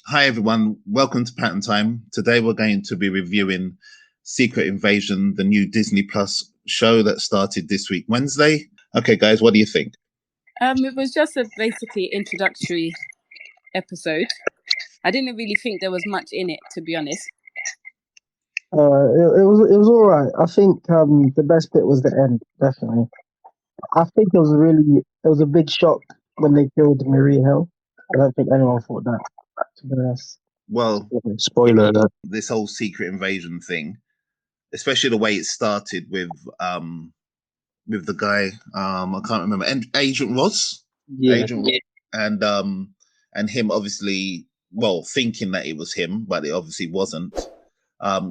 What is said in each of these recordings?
Hi everyone, welcome to Pattern Time. Today we're going to be reviewing Secret Invasion, the new Disney Plus show that started this week, Wednesday. Okay guys, what do you think? It was just a basically introductory episode. I didn't really think there was much in it, to be honest. It was all right. I think the best bit was the end, definitely. I think it was a big shock when they killed Maria Hill. I don't think anyone thought that, to be honest. Well, Spoiler alert. This whole Secret Invasion thing, especially the way it started with the guy, I can't remember, Agent Ross. Yeah. Agent Ross. And him obviously, thinking that it was him, but it obviously wasn't.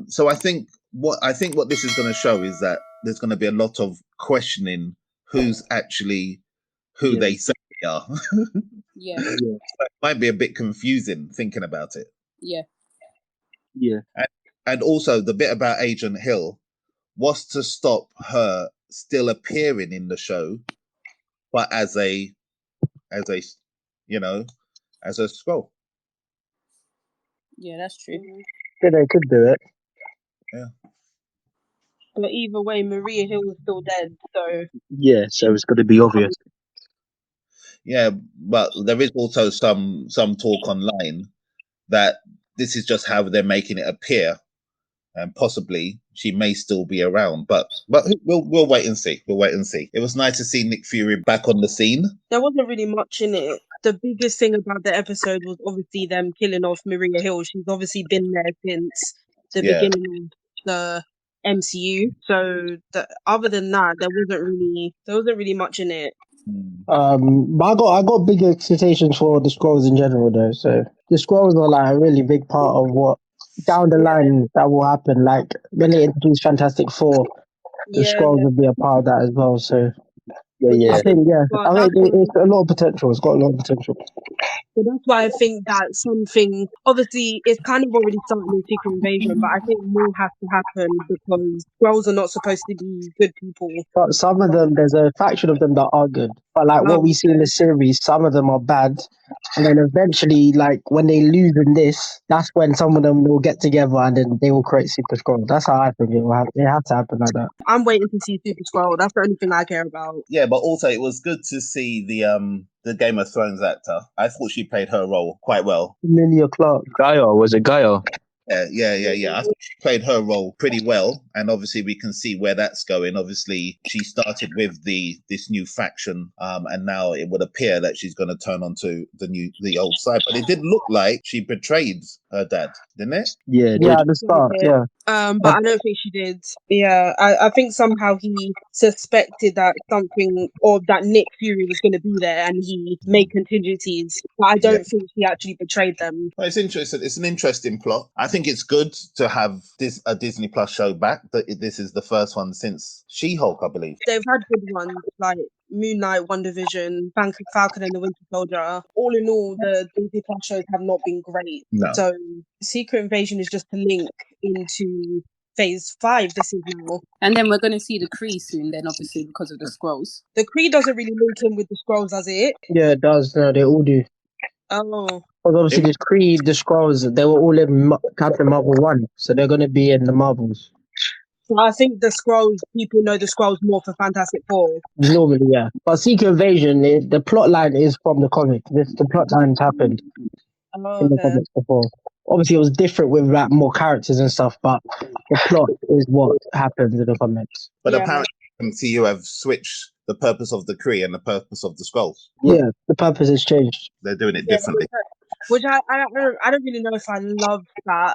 So I think what this is going to show is that there's going to be a lot of questioning who's actually who they say they are. Yeah. So it might be a bit confusing thinking about it. Yeah. Yeah. And also the bit about Agent Hill was to stop her still appearing in the show, but as a Skrull. Yeah, that's true. Yeah, they could do it. Yeah. But either way, Maria Hill is still dead, so... Yeah, so it's going to be obvious. Yeah, but there is also some talk online that this is just how they're making it appear, and possibly she may still be around. But we'll wait and see. We'll wait and see. It was nice to see Nick Fury back on the scene. There wasn't really much in it. The biggest thing about the episode was obviously them killing off Maria Hill. She's obviously been there since the beginning of the MCU. So other than that, there wasn't really much in it. But I got big expectations for the Skrulls in general, though. So the Skrulls are like a really big part of what down the line that will happen. Like when they introduce Fantastic Four, the Skrulls will be a part of that as well. So I think it's a lot of potential. It's got a lot of potential. So that's why I think that something, obviously, it's kind of already starting in Secret Invasion, but I think more has to happen because Skrulls are not supposed to be good people. But some of them, there's a faction of them that are good. But like what we see in the series, some of them are bad. And then eventually, like when they lose in this, that's when some of them will get together and then they will create Super Skrull. That's how I think it will happen. It has to happen like that. I'm waiting to see Super Skrull. That's the only thing I care about. Yeah, but also it was good to see the Game of Thrones actor. I thought she played her role quite well. Emilia Clarke. Was it Gaia? Yeah. I think she played her role pretty well, and obviously we can see where that's going. Obviously, she started with this new faction, and now it would appear that she's going to turn onto the old side. But it did look like she betrayed her dad, didn't it? Yeah, at the start, yeah. But I don't think she did. Yeah, I think somehow he suspected that something, or that Nick Fury was going to be there, and he made contingencies. But I don't think he actually betrayed them. Well, it's interesting. It's an interesting plot. I think it's good to have a Disney Plus show back. This is the first one since She-Hulk, I believe. They've had good ones like Moon Knight, WandaVision, Falcon and the Winter Soldier. All in all, the Disney Plus shows have not been great. No. So Secret Invasion is just a link into Phase 5 this is now. And then we're going to see the Kree soon then, obviously, because of the Skrulls. The Kree doesn't really link in with the Skrulls, does it? Yeah, it does. No, they all do. Oh. Because obviously the Kree, the Skrulls, they were all in Captain Marvel 1, so they're going to be in the Marvels. So I think the Skrulls, people know the Skrulls more for Fantastic Four. Normally, yeah. But Secret Invasion, the plot line is from the comic. The plot line's happened in the comics before. Obviously, it was different with like, more characters and stuff, but the plot is what happens in the comics. But apparently, MCU have switched the purpose of the Kree and the purpose of the Skrulls. Yeah, the purpose has changed. They're doing it differently. Which I don't really know if I love that.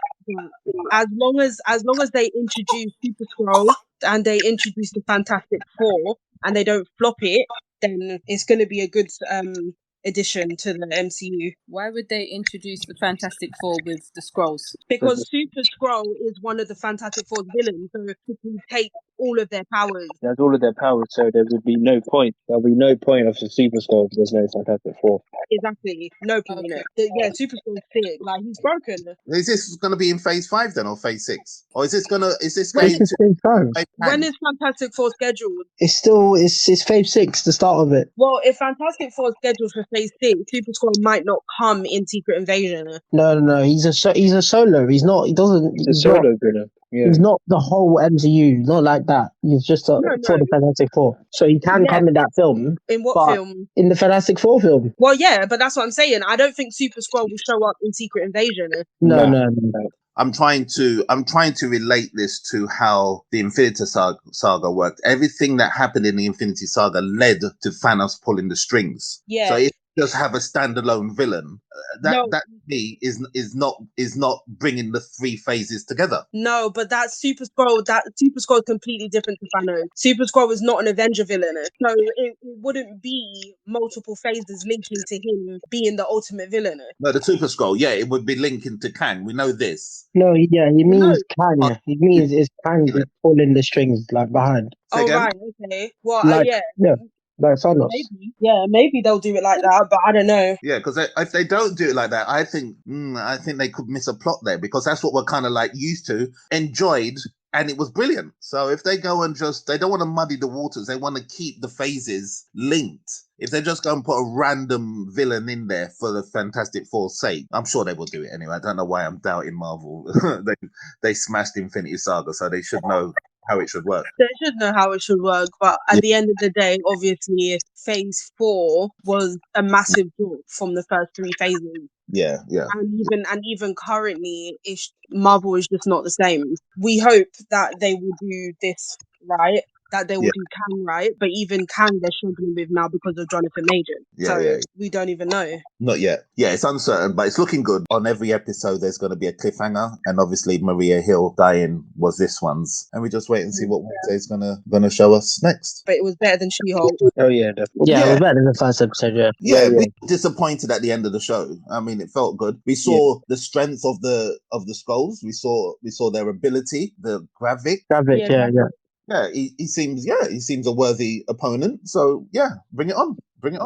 As long as they introduce Super Skrull and they introduce the Fantastic Four and they don't flop it, then it's going to be a good addition to the MCU. Why would they introduce the Fantastic Four with the Skrulls? Because Super Skrull is one of the Fantastic Four's villains. So if you take all of their powers. He has all of their powers, so there would be no point. There'll be no point of the Super Skrull if there's no Fantastic Four. Exactly. No point. Yeah, Super Skrull's sick. Like, he's broken. Is this going to be in Phase 5 then, or Phase 6, or is this going to? Is this When going This is Phase 5. to? When is Fantastic Four scheduled? It's still it's Phase 6, the start of it. Well, if Fantastic Four is scheduled for Phase 6, Super Skrull might not come in Secret Invasion. No. He's a solo. He's not. He doesn't. He's a solo villain. Yeah. He's not the whole MCU. Not like that. He's just for the Fantastic Four. So he can come in that film. In what film? In the Fantastic Four film. Well, yeah, but that's what I'm saying. I don't think Super Skrull will show up in Secret Invasion. No. I'm trying to relate this to how the Infinity Saga worked. Everything that happened in the Infinity Saga led to Thanos pulling the strings. Yeah. So if you just have a standalone villain, that to me is not bringing the three phases together. No, but that Super Skrull is completely different to Thanos. Super Skrull is not an Avenger villain, so it wouldn't be multiple phases linking to him being the ultimate villain. No, the Super Skrull, yeah, it would be linking to Kang. We know this. No, he means Kang. He means it's Kang pulling the strings like behind. Oh, right, okay. Well, yeah. Like Thanos. Maybe they'll do it like that, but I don't know. Yeah, because if they don't do it like that, I think they could miss a plot there, because that's what we're kind of like used to, enjoyed, and it was brilliant. So if they go and they don't want to muddy the waters, they want to keep the phases linked. If they just go and put a random villain in there for the Fantastic Four's sake, I'm sure they will do it anyway. I don't know why I'm doubting Marvel. they smashed Infinity Saga, so they should know how it should work. They should know how it should work, but at the end of the day, obviously, Phase 4 was a massive drop from the first 3 phases. Yeah. And even currently, Marvel is just not the same. We hope that they will do this right, that they will do Kang right, but even Kang they're struggling with now because of Jonathan Majors. We don't even know. Not yet. Yeah, it's uncertain, but it's looking good. On every episode, there's going to be a cliffhanger, and obviously Maria Hill dying was this one's, and we just wait and see what Wednesday's gonna show us next. But it was better than She-Hulk. Oh yeah, definitely. Yeah, it was better than the first episode. Yeah, we were disappointed at the end of the show. I mean, it felt good. We saw the strength of the Skrulls. We saw their ability, the Gravik. Yeah, he seems a worthy opponent. So bring it on. Yeah,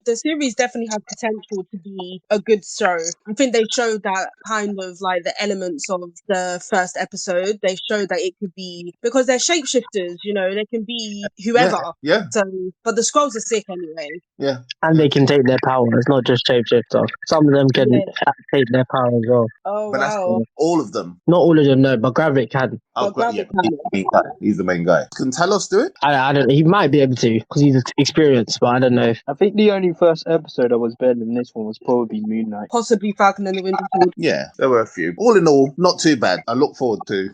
the series definitely has potential to be a good show. I think they showed that kind of like the elements of the first episode. They showed that it could be, because they're shapeshifters, they can be whoever. Yeah. So, but the Skrulls are sick anyway. Yeah. And they can take their power. It's not just shapeshifter. Some of them can take their power as well. Oh, but wow. That's all of them. Not all of them, no, but Gravik can. He's the main guy. Can Talos do it? I don't know. He might be able to because he's experienced, but I don't know. I think the only first episode that was better than this one was probably Moon Knight. Possibly Falcon and the Winter Soldier. Yeah, there were a few. All in all, not too bad. I look forward to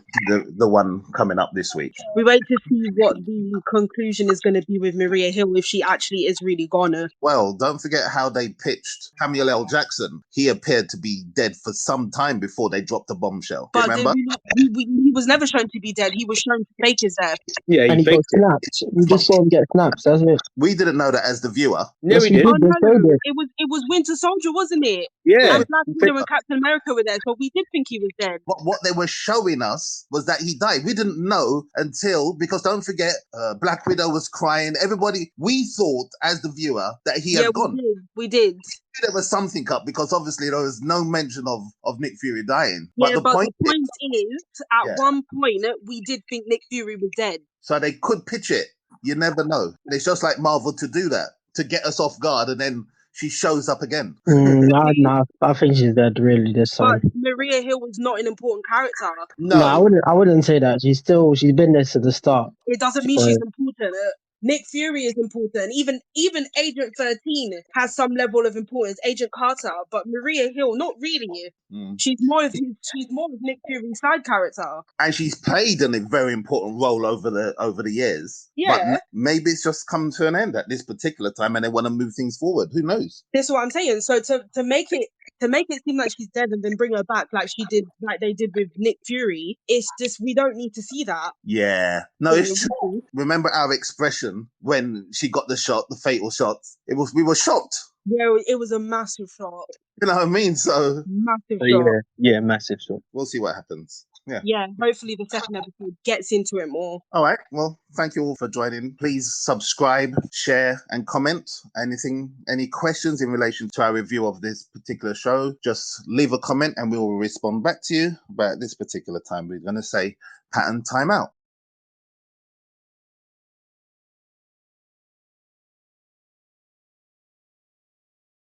the one coming up this week. We wait to see what the conclusion is going to be with Maria Hill, if she actually is really gone. Well, don't forget how they pitched Samuel L. Jackson. He appeared to be dead for some time before they dropped the bombshell. But remember? He was never shown to be dead. He was shown to fake his death. Yeah, and he got snapped. We just saw him get snapped. That's it. We didn't know that as the viewer. No, we did. Oh, no. It was Winter Soldier, wasn't it? Yeah. And Black Widow and Captain America were there, so we did think he was dead. What they were showing us was that he died. We didn't know until, because don't forget, Black Widow was crying. Everybody, we thought as the viewer that he had gone. We did. There was something up, because obviously there was no mention of Nick Fury dying. But the point is, at one point, we did think Nick Fury was dead. So they could pitch it. You never know. It's just like Marvel to do that, to get us off guard, and then she shows up again. No, I think she's dead really this time. But Maria Hill was not an important character. No, I wouldn't say that. She's been there to the start. It doesn't mean she's important. Nick Fury is important. Even Agent 13 has some level of importance. Agent Carter, but Maria Hill, not really. She's more of Nick Fury's side character. And she's played a very important role over the years. Yeah. But maybe it's just come to an end at this particular time, and they want to move things forward. Who knows? That's what I'm saying. So to make it seem like she's dead and then bring her back like they did with Nick Fury, it's just, we don't need to see that. Yeah. No, it's true. Remember our expression when she got the shot, the fatal shot? We were shocked. Yeah, it was a massive shot. You know what I mean? So massive shot. Yeah, massive shot. We'll see what happens. Yeah, hopefully the second episode gets into it more. All right. Well, thank you all for joining. Please subscribe, share, and comment. Any questions in relation to our review of this particular show, just leave a comment and we will respond back to you. But at this particular time, we're going to say pattern time out.